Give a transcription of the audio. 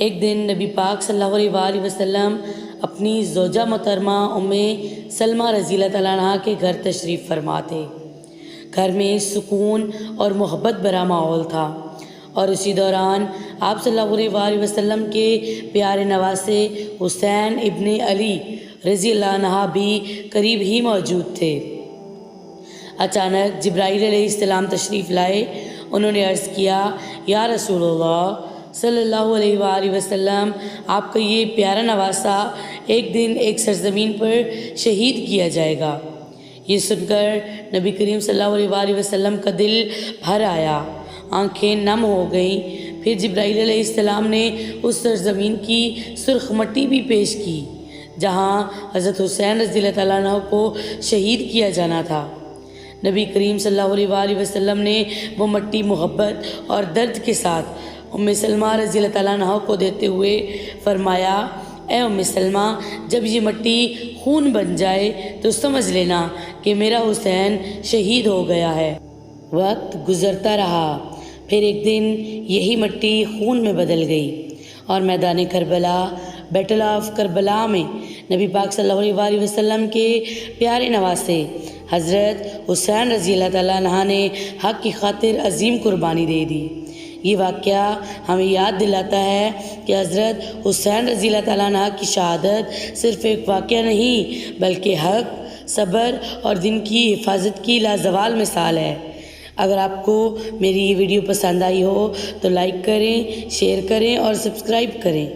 ایک دن نبی پاک صلی اللہ علیہ وآلہ وسلم اپنی زوجہ محترمہ ام سلمہ رضی اللہ تعالیٰ عنہ کے گھر تشریف فرما تھے۔ گھر میں سکون اور محبت بھرا ماحول تھا، اور اسی دوران آپ صلی اللہ علیہ وآلہ وسلم کے پیارے نواسے حسین ابن علی رضی اللہ عنہ بھی قریب ہی موجود تھے۔ اچانک جبرائیل علیہ السلام تشریف لائے۔ انہوں نے عرض کیا، یا رسول اللہ صلی اللہ علیہ وآلہ وسلم، آپ کا یہ پیارا نواسہ ایک دن ایک سرزمین پر شہید کیا جائے گا۔ یہ سن کر نبی کریم صلی اللہ علیہ وآلہ وسلم کا دل بھر آیا، آنکھیں نم ہو گئیں۔ پھر جبرائیل علیہ السلام نے اس سرزمین کی سرخ مٹی بھی پیش کی جہاں حضرت حسین رضی اللہ تعالیٰ عنہ کو شہید کیا جانا تھا۔ نبی کریم صلی اللہ علیہ وآلہ وسلم نے وہ مٹی محبت اور درد کے ساتھ ام سلمہ رضی اللہ تعالیٰ عنہ کو دیتے ہوئے فرمایا، اے ام سلمہ، جب یہ مٹی خون بن جائے تو سمجھ لینا کہ میرا حسین شہید ہو گیا ہے۔ وقت گزرتا رہا، پھر ایک دن یہی مٹی خون میں بدل گئی، اور میدان کربلا، بیٹل آف کربلا میں نبی پاک صلی اللہ علیہ وآلہ وسلم کے پیارے نواسے حضرت حسین رضی اللہ تعالیٰ عنہ نے حق کی خاطر عظیم قربانی دے دی۔ یہ واقعہ ہمیں یاد دلاتا ہے کہ حضرت حسین رضی اللہ تعالیٰ عنہ کی شہادت صرف ایک واقعہ نہیں بلکہ حق، صبر اور دین کی حفاظت کی لازوال مثال ہے۔ اگر آپ کو میری یہ ویڈیو پسند آئی ہو تو لائک کریں، شیئر کریں اور سبسکرائب کریں۔